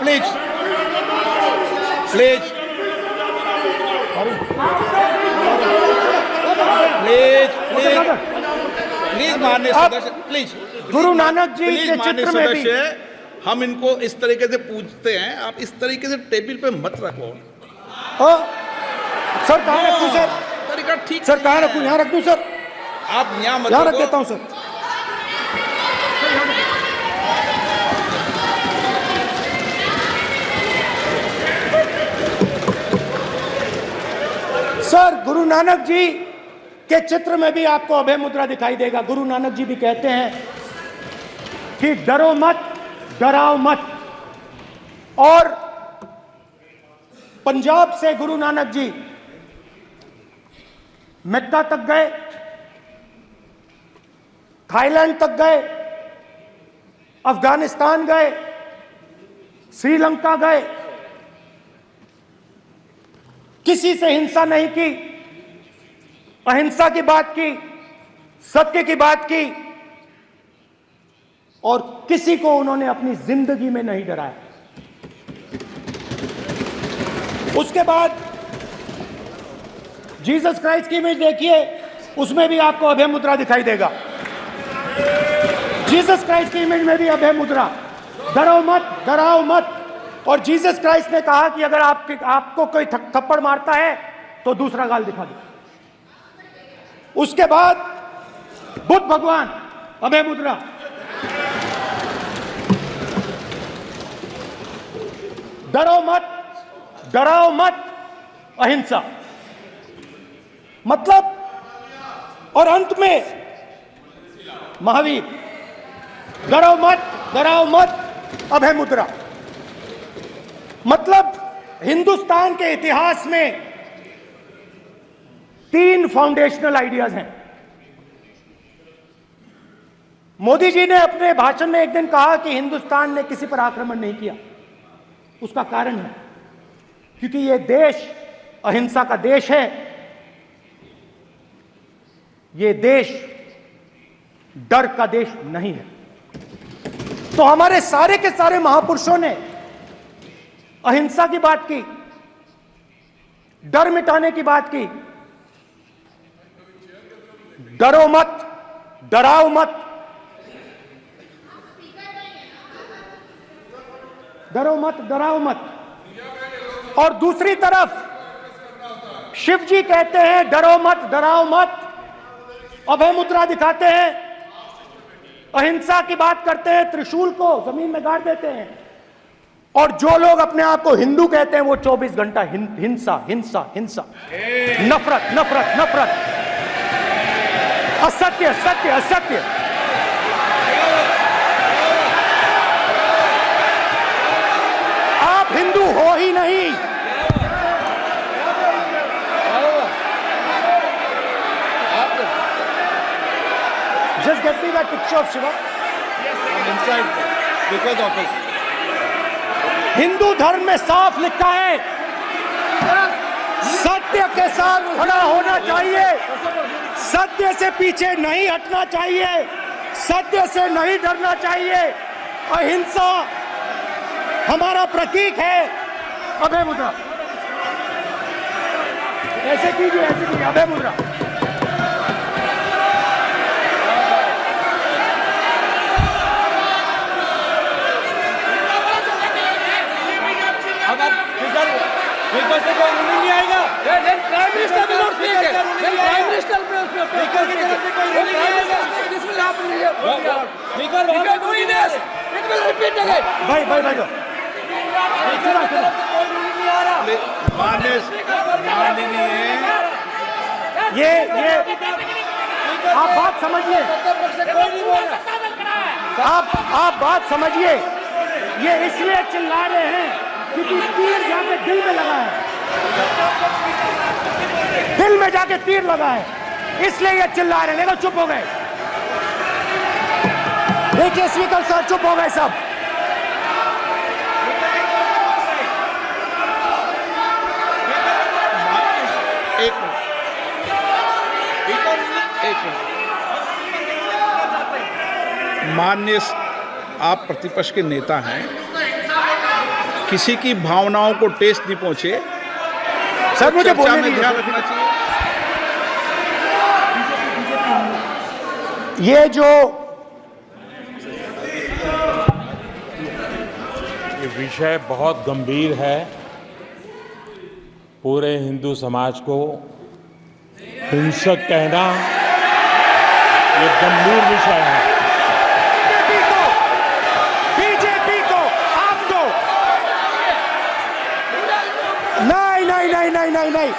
Please please please please please माननीय सदस्य, please Guru Nanak ji please के माननीय चित्र में भी सदस्य, हम इनको इस तरीके से पूछते हैं, आप इस तरीके से टेबल पे मत रखो। सर कहाँ रखूं सर? तरीका ठीक सर कहाँ नहीं रखूं? है। यहाँ रख दूं सर? आप यहाँ मत यहाँ रख रखो। देता हूँ सर। सर गुरु नानक जी के चित्र में भी आपको अभय मुद्रा दिखाई देगा। गुरु नानक जी भी कहते हैं कि डरो मत, डराओ मत। और पंजाब से गुरु नानक जी मक्का तक गए, थाईलैंड तक गए, अफगानिस्तान गए, श्रीलंका गए, किसी से हिंसा नहीं की, अहिंसा की बात की, सत्य की बात की, और किसी को उन्होंने अपनी जिंदगी में नहीं डराया। उसके बाद जीसस क्राइस्ट की इमेज देखिए, उसमें भी आपको अभय मुद्रा दिखाई देगा। जीसस क्राइस्ट की इमेज में भी अभय मुद्रा, डरो मत, डराओ मत। और जीसस क्राइस्ट ने कहा कि अगर आपको कोई थप्पड़ मारता है तो दूसरा गाल दिखा दो। उसके बाद बुद्ध भगवान, अभय मुद्रा, डरो मत, डराओ मत, अहिंसा। मतलब, और अंत में महावीर, डरो मत, डराओ मत, अभय मुद्रा। मतलब हिंदुस्तान के इतिहास में 3 फाउंडेशनल आइडियाज हैं। मोदी जी ने अपने भाषण में एक दिन कहा कि हिंदुस्तान ने किसी पर आक्रमण नहीं किया। उसका कारण है क्योंकि यह देश अहिंसा का देश है, यह देश डर का देश नहीं है। तो हमारे सारे के सारे महापुरुषों ने अहिंसा की बात की, डर मिटाने की बात की। डरो मत, डराओ मत, डरो मत, डराओ मत। और दूसरी तरफ शिव जी कहते हैं डरो मत, डराओ मत, अभय मुद्रा दिखाते हैं, अहिंसा की बात करते हैं, त्रिशूल को जमीन में गाड़ देते हैं। और जो लोग अपने आप को हिंदू कहते हैं वो 24 घंटा हिंसा, हिंसा, हिंसा, नफरत, नफरत, नफरत, असत्य, सत्य, असत्य। आप हिंदू हो ही नहीं। Just get me that picture of Shiva. I'm inside because of his. Hindu धर्म में साफ लिखा है, सत्य के साथ खड़ा होना चाहिए, सत्य से पीछे नहीं हटना चाहिए, सत्य से नहीं डरना चाहिए। अहिंसा हमारा प्रतीक है। अभय मुद्रा ऐसे कीजिए, ऐसे कीजिए, अभय मुद्रा। से कोई रूलिंग नहीं आएगा। Prime minister will not speak it. Then Prime Minister will speak it. This will happen here. If you are doing this, it will repeat again. भाई भाई भाई ये आप बात समझिए, आप बात समझिए। ये इसलिए चिल्ला रहे हैं क्योंकि तीर जाके दिल में लगा है, दिल में जाके तीर लगा है, इसलिए ये चिल्ला रहे हैं। देखो चुप हो गए, देखिए स्पीकर साहब चुप हो गए सब। एक मिनट, माननीय आप प्रतिपक्ष के नेता हैं, किसी की भावनाओं को ठेस नहीं पहुंचे। सर मुझे चर्चा बोलने में दीजिए। ध्यान रखना चाहिए। ये जो ये विषय बहुत गंभीर है। पूरे हिंदू समाज को हिंसक कहना ये गंभीर विषय है। बीजेपी को आपको नहीं नहीं नहीं नहीं नहीं नहीं,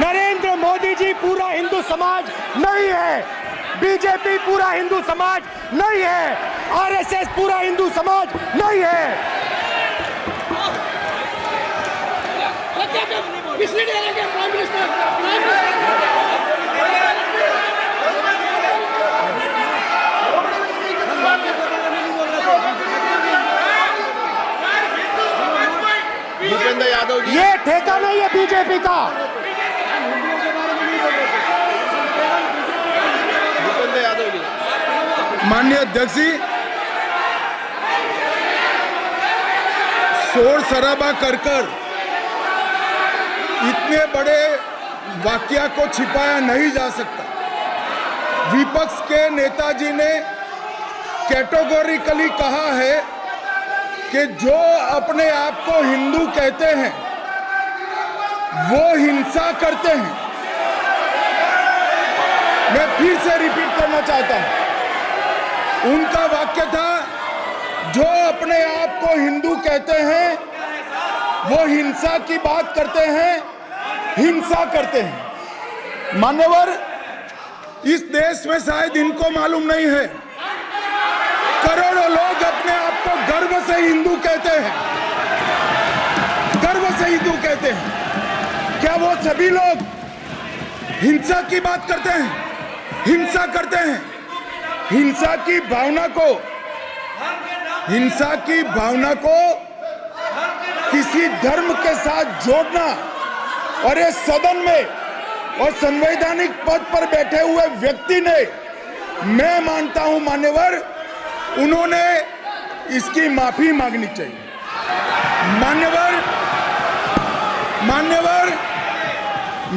नरेंद्र मोदी जी पूरा हिंदू समाज नहीं है, बीजेपी पूरा हिंदू समाज नहीं है, आरएसएस पूरा हिंदू समाज नहीं है। भूपेंद्र यादव जी, ये ठेका नहीं है बीजेपी का। भूपेंद्र यादव जी, माननीय अध्यक्ष जी, शोर शराबा कर इतने बड़े वाकया को छिपाया नहीं जा सकता। विपक्ष के नेताजी ने कैटेगोरिकली कहा है कि जो अपने आप को हिंदू कहते हैं वो हिंसा करते हैं। मैं फिर से रिपीट करना चाहता हूं, उनका वाक्य था जो अपने आप को हिंदू कहते हैं वो हिंसा की बात करते हैं, हिंसा करते हैं। मान्यवर, इस देश में शायद इनको मालूम नहीं है, करोड़ों लोग अपने आप को गर्व से हिंदू कहते हैं, गर्व से हिंदू कहते हैं। क्या वो सभी लोग हिंसा की बात करते हैं, हिंसा करते हैं? हिंसा की भावना को किसी धर्म के साथ जोड़ना और इस सदन में और संवैधानिक पद पर बैठे हुए व्यक्ति ने, मैं मानता हूं मान्यवर, उन्होंने इसकी माफी मांगनी चाहिए। मान्यवर,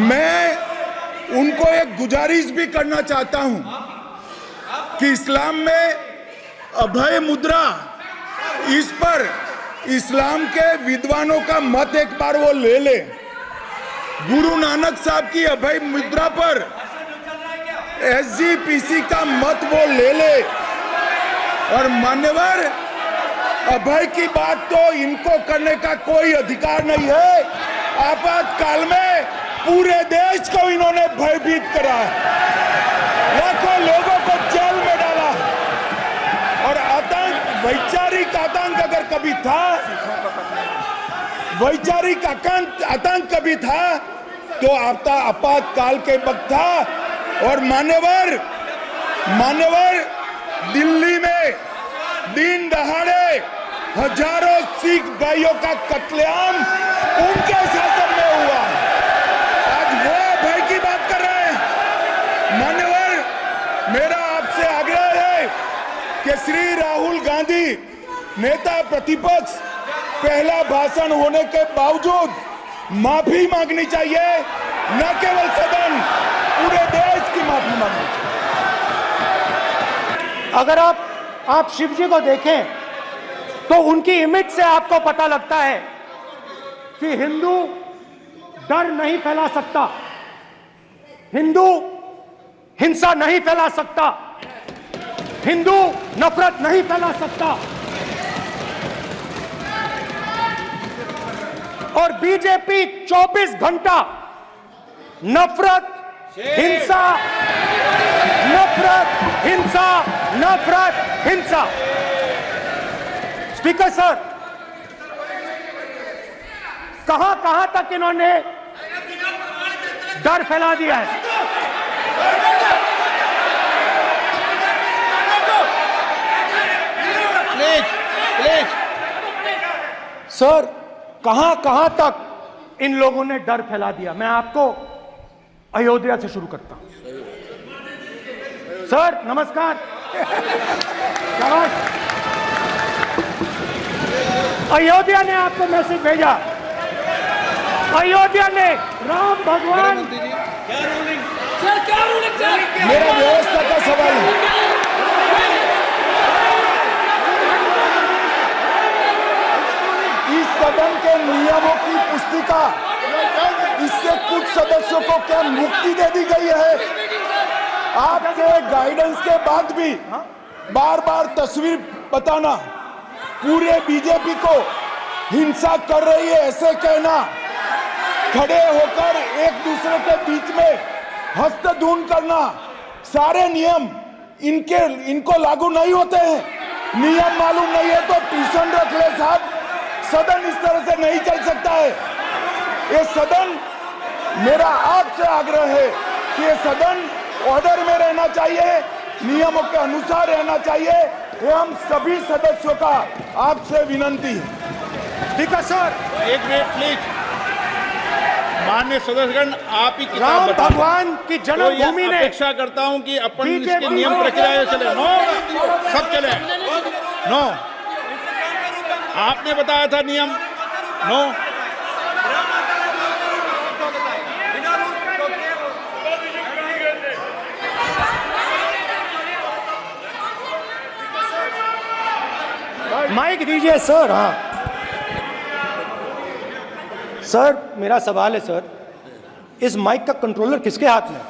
मैं उनको एक गुजारिश भी करना चाहता हूं कि इस्लाम में अभय मुद्रा, इस पर इस्लाम के विद्वानों का मत एक बार वो ले ले। गुरु नानक साहब की अभय मुद्रा पर एसजीपीसी का मत वो ले ले। और मान्यवर, अभय की बात तो इनको करने का कोई अधिकार नहीं है। आपातकाल में पूरे देश को इन्होंने भयभीत करा, लाखों लोगों को जेल में डाला। और आतंक, वैचारिक आतंक अगर कभी था, वैचारिक आतंक कभी था तो आपातकाल के वक्त था। और मान्यवर, दिल्ली में दिन दहाड़े हजारों सिख भाइयों का कत्लेआम उनके शासन में हुआ। आज वो भय की बात कर रहे हैं। मान्यवर, मेरा आपसे आग्रह है कि श्री राहुल गांधी, नेता प्रतिपक्ष, पहला भाषण होने के बावजूद माफी मांगनी चाहिए, न केवल सदन, पूरे देश की माफी मांगनी चाहिए। अगर आप शिव जी को देखें तो उनकी इमेज से आपको पता लगता है कि हिंदू डर नहीं फैला सकता, हिंदू हिंसा नहीं फैला सकता, हिंदू नफरत नहीं फैला सकता। और बीजेपी 24 घंटा नफरत, हिंसा, नफरत, हिंसा, नफरत, हिंसा। स्पीकर सर, कहां तक इन्होंने डर फैला दिया है? प्लीज सर, कहां तक इन लोगों ने डर फैला दिया? मैं आपको अयोध्या से शुरू करता हूं। सर नमस्कार। शाबाश। अयोध्या ने आपको मैसेज भेजा। अयोध्या ने राम भगवान सर क्या रूलिंग सर? मेरा व्यवस्था का सवाल है। इस सदन के नियमों की पुस्तिका, इससे कुछ सदस्यों को क्या मुक्ति दे दी गई है? आपके गाइडेंस के बाद भी बार बार तस्वीर बताना, पूरे बीजेपी को हिंसा कर रही है ऐसे कहना, खड़े होकर एक दूसरे के बीच में हस्तधून करना, सारे नियम इनको लागू नहीं होते हैं। नियम मालूम नहीं है तो ट्यूशन रख ले साहब। सदन इस तरह से नहीं चल सकता है। ये सदन, मेरा आपसे आग्रह है कि ये सदन ऑर्डर में रहना चाहिए, नियमों के अनुसार रहना चाहिए। ये हम सभी सदस्यों का आपसे विनंती है। स्पीकर सर, एक मिनट प्लीज। माननीय सदस्यगण, आप ही किताब राम बताएं। भगवान की तो जन्मभूमि ये ने अपेक्षा करता हूं कि अपन बीजेपी इसके नियम प्रक्रिया चले। नो, सब चले। नो, आपने बताया था नियम। नो, माइक दीजिए सर। हाँ सर, मेरा सवाल है सर, इस माइक का कंट्रोलर किसके हाथ में?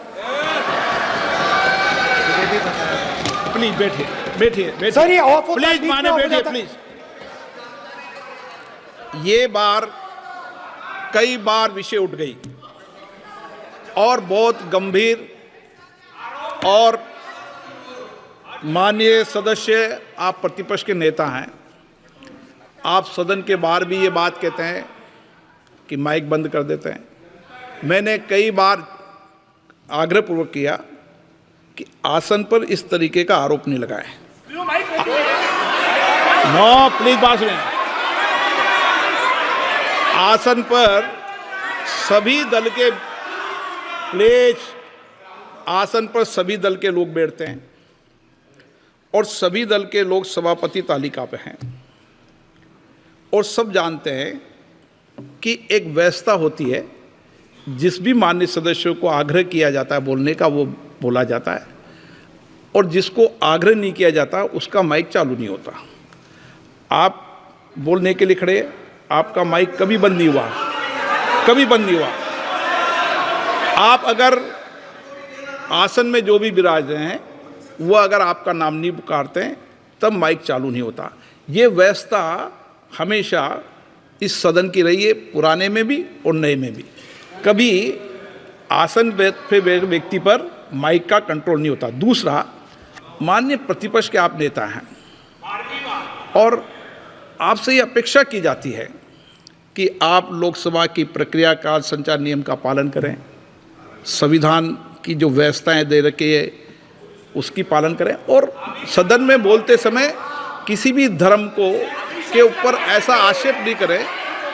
प्लीज बैठिए, बैठिए, बैठिए। सर ये ऑफ होता है, प्लीज बीच में माने ऑफ हो बैठिए जाता है। प्लीज। ये बार कई बार विषय उठ गई और बहुत गंभीर, और माननीय सदस्य, आप प्रतिपक्ष के नेता हैं, आप सदन के बाहर भी ये बात कहते हैं कि माइक बंद कर देते हैं। मैंने कई बार आग्रहपूर्वक किया कि आसन पर इस तरीके का आरोप नहीं लगाएं। नो, प्लीज बात सुनिए। आसन पर सभी दल के, प्लीज, आसन पर सभी दल के लोग बैठते हैं और सभी दल के लोग सभापति तालिका पे हैं, और सब जानते हैं कि एक व्यवस्था होती है, जिस भी माननीय सदस्यों को आग्रह किया जाता है बोलने का वो बोला जाता है, और जिसको आग्रह नहीं किया जाता उसका माइक चालू नहीं होता। आप बोलने के लिए खड़े, आपका माइक कभी बंद नहीं हुआ, कभी बंद नहीं हुआ। आप अगर आसन में जो भी विराज रहे हैं वो अगर आपका नाम नहीं पुकारते हैं तब माइक चालू नहीं होता। ये व्यवस्था हमेशा इस सदन की रही है, पुराने में भी और नए में भी। कभी आसन पे व्यक्ति पर माइक का कंट्रोल नहीं होता। दूसरा, माननीय प्रतिपक्ष के आप नेता हैं और आपसे ये अपेक्षा की जाती है कि आप लोकसभा की प्रक्रिया, कार्य संचार नियम का पालन करें, संविधान की जो व्यवस्थाएं दे रखी है उसकी पालन करें, और सदन में बोलते समय किसी भी धर्म को के ऊपर ऐसा आक्षेप नहीं करें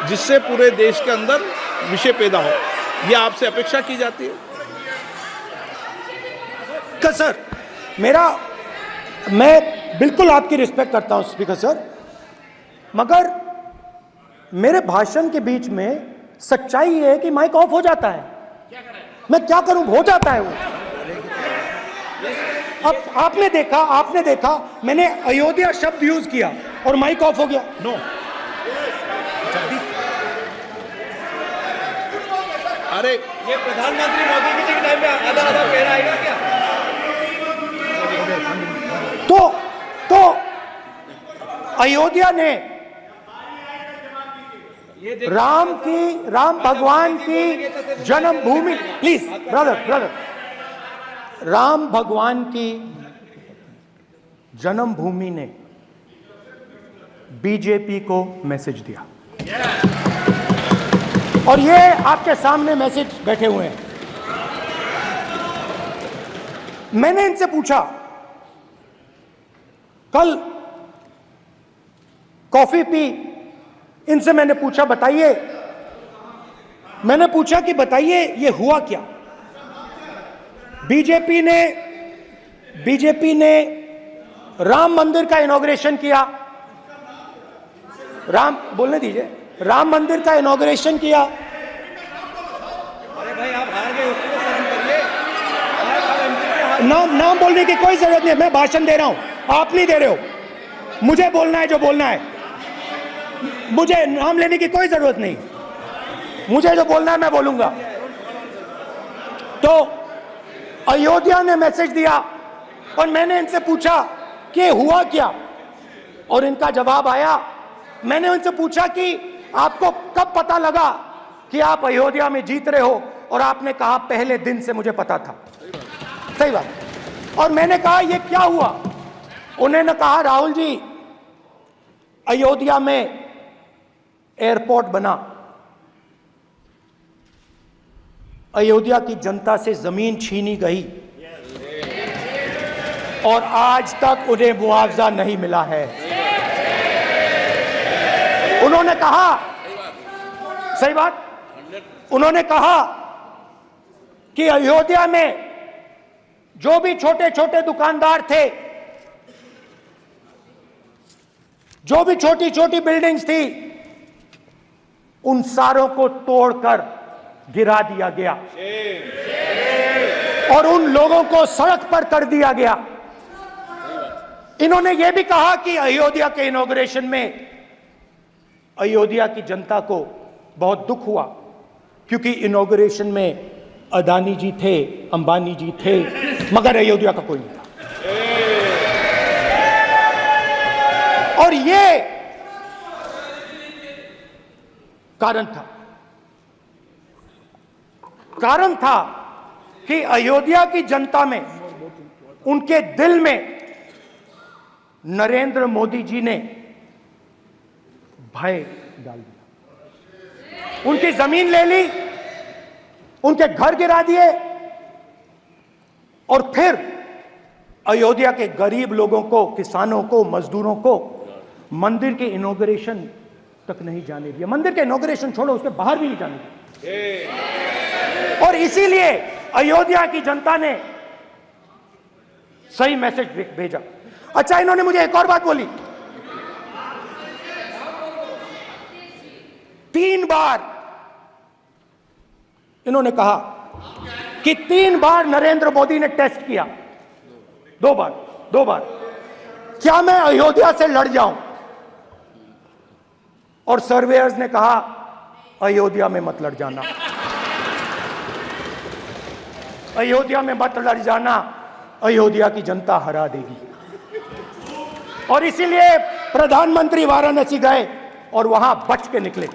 जिससे पूरे देश के अंदर विषय पैदा हो। ये आपसे अपेक्षा की जाती है। सर, मैं बिल्कुल आपकी रिस्पेक्ट करता हूं स्पीकर सर, मगर मेरे भाषण के बीच में सच्चाई ये है कि माइक ऑफ हो जाता है। मैं क्या करूं, हो जाता है वो। अब आपने देखा मैंने अयोध्या शब्द यूज किया और माइक ऑफ हो गया। नो, अरे ये प्रधानमंत्री मोदी जी के टाइम में आधा आधा कह आएगा क्या? तो अयोध्या ने राम भगवान की जन्मभूमि, प्लीज ब्रदर, राम भगवान की जन्मभूमि ने बीजेपी को मैसेज दिया, और ये आपके सामने मैसेज बैठे हुए हैं। मैंने इनसे पूछा, कल कॉफी पी, इनसे मैंने पूछा कि बताइए ये हुआ क्या। बीजेपी ने राम मंदिर का इनॉग्रेशन किया, राम बोलने दीजिए, राम मंदिर का इनॉग्रेशन किया। नाम बोलने की कोई जरूरत नहीं है, मैं भाषण दे रहा हूं, आप नहीं दे रहे हो। मुझे बोलना है जो बोलना है, मुझे नाम लेने की कोई जरूरत नहीं, मुझे जो बोलना है मैं बोलूंगा। तो अयोध्या ने मैसेज दिया और मैंने इनसे पूछा कि हुआ क्या, और इनका जवाब आया। मैंने उनसे पूछा कि आपको कब पता लगा कि आप अयोध्या में जीत रहे हो, और आपने कहा पहले दिन से मुझे पता था। सही बात। और मैंने कहा ये क्या हुआ, उन्होंने कहा राहुल जी अयोध्या में एयरपोर्ट बना, अयोध्या की जनता से जमीन छीनी गई और आज तक उन्हें मुआवजा नहीं मिला है। उन्होंने कहा, सही बात, उन्होंने कहा कि अयोध्या में जो भी छोटे छोटे दुकानदार थे, जो भी छोटी छोटी बिल्डिंग्स थी, उन सारों को तोड़कर गिरा दिया गया और उन लोगों को सड़क पर कर दिया गया। इन्होंने यह भी कहा कि अयोध्या के इनॉग्रेशन में अयोध्या की जनता को बहुत दुख हुआ, क्योंकि इनॉग्रेशन में अदानी जी थे, अंबानी जी थे, मगर अयोध्या का कोई नहीं था। और ये कारण था कि अयोध्या की जनता में, उनके दिल में नरेंद्र मोदी जी ने भय डाल दिया। उनकी जमीन ले ली, उनके घर गिरा दिए, और फिर अयोध्या के गरीब लोगों को, किसानों को, मजदूरों को मंदिर के इनॉग्रेशन तक नहीं जाने दिया। मंदिर के इनॉग्रेशन छोड़ो, उसके बाहर भी नहीं जाने दिया। और इसीलिए अयोध्या की जनता ने सही मैसेज भेजा। अच्छा, इन्होंने मुझे एक और बात बोली, 3 बार इन्होंने कहा कि 3 बार नरेंद्र मोदी ने टेस्ट किया, 2 बार क्या मैं अयोध्या से लड़ जाऊं, और सर्वेयर्स ने कहा अयोध्या में मत लड़ जाना, अयोध्या में मत लड़ जाना, अयोध्या की जनता हरा देगी। और इसीलिए प्रधानमंत्री वाराणसी गए और वहां बच के निकले।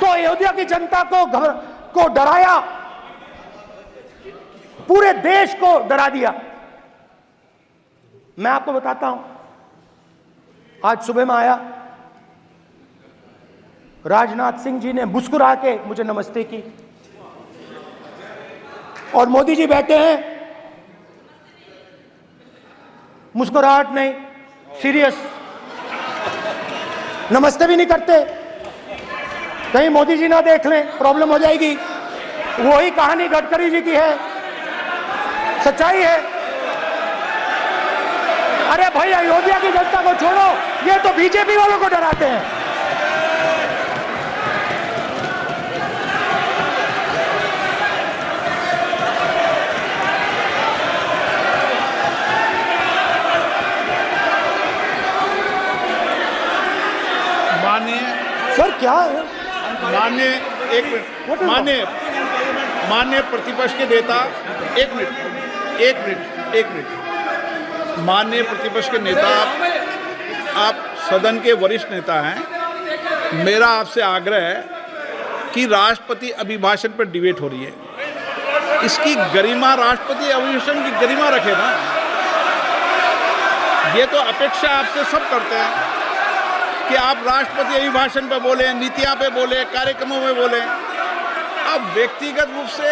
तो अयोध्या की जनता को डराया, पूरे देश को डरा दिया। मैं आपको बताता हूं, आज सुबह में आया, राजनाथ सिंह जी ने मुस्कुरा के मुझे नमस्ते की, और मोदी जी बैठे हैं, मुस्कुराहट नहीं, सीरियस, नमस्ते भी नहीं करते, कहीं मोदी जी ना देख लें, प्रॉब्लम हो जाएगी। वही कहानी गडकरी जी की है, सच्चाई है। अरे भाई, अयोध्या की जनता को छोड़ो, ये तो बीजेपी वालों को डराते हैं। सर क्या है? माननीय प्रतिपक्ष के नेता, एक मिनट, माननीय प्रतिपक्ष के नेता, आप सदन के वरिष्ठ नेता हैं, मेरा आपसे आग्रह है कि राष्ट्रपति अभिभाषण पर डिबेट हो रही है, इसकी गरिमा, राष्ट्रपति अभिभाषण की गरिमा रखे ना। ये तो अपेक्षा आपसे सब करते हैं कि आप राष्ट्रपति अभिभाषण पे बोले, नीतियां पे बोले, कार्यक्रमों में बोले। अब व्यक्तिगत रूप से